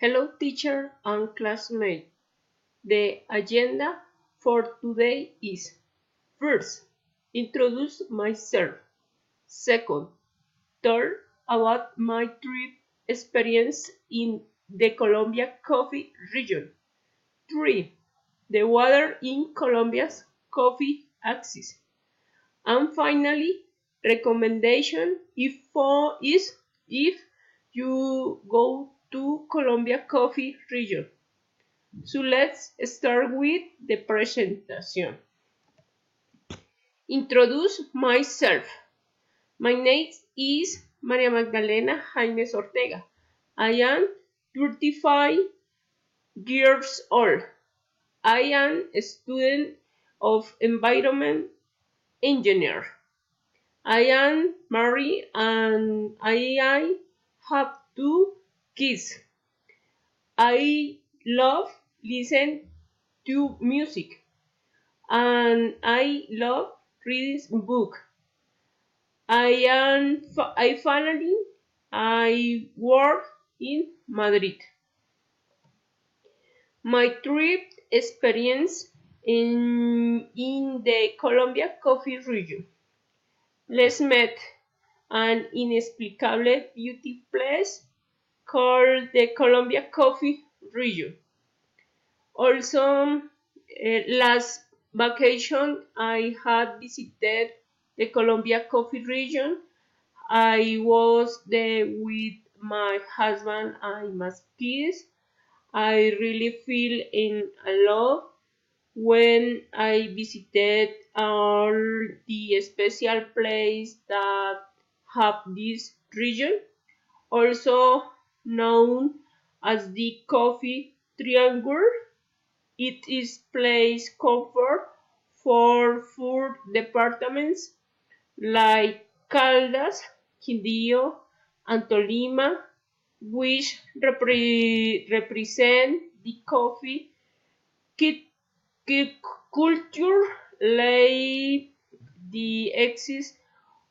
Hello, teacher and classmate. The agenda for today is: first, introduce myself. Second, talk about my trip experience in the Colombia coffee region. 3. The weather in Colombia's coffee axis. And finally, recommendation if you go to Colombia coffee region. So let's start with the presentation. Introduce myself. My name is Maria Magdalena Jaimes Ortega. I am 35 years old. I am a student of environment engineer. I am married and I have 2 kids. I love listen to music and I love reading book. I work in Madrid. My trip experience in the Colombia coffee region. Les met an inexplicable beauty place called the Colombia coffee region. Also, last vacation I had visited the Colombia coffee region. I was there with my husband and my kids. I really feel in love when I visited all the special place that have this region, also known as the Coffee Triangle. It is place comfort for 4 departments like Caldas, Quindío, and Tolima, which represent the coffee culture, like the exist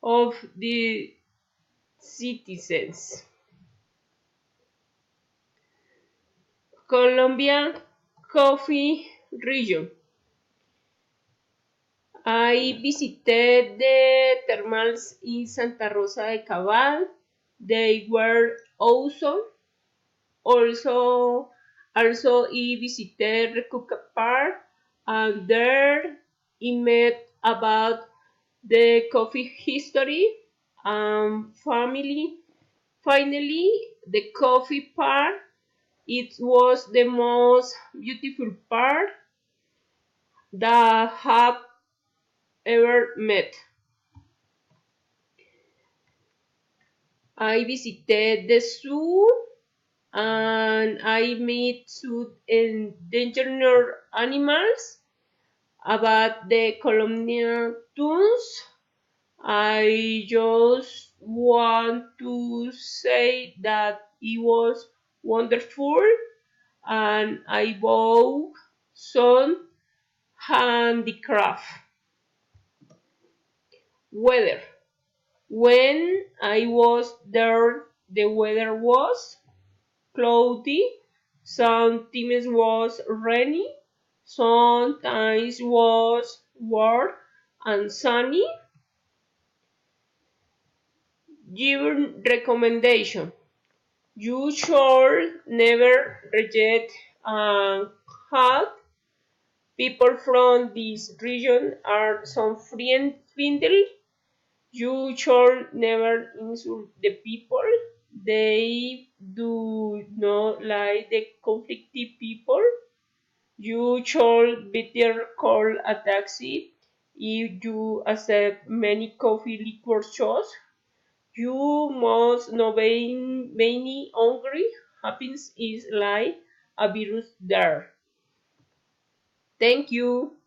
of the citizens. Colombia coffee region. I visited the thermals in Santa Rosa de Cabal. They were awesome. Also, I visited Recuca Park, and there I met about the coffee history and family. Finally, the coffee part. It was the most beautiful part that I have ever met. I visited the zoo and I met two endangered animals. About the Colombian tunes, I just want to say that it was wonderful and I bought some handicraft. Weather. When I was there, the weather was cloudy, sometimes was rainy, sometimes was warm and sunny. Your recommendation. You should never reject and help. People from this region are some friendly. You should never insult the people. They do not like the conflicted people. You should better call a taxi if you accept many coffee liquor shots. You must know many hungry happens is like a virus there. Thank you.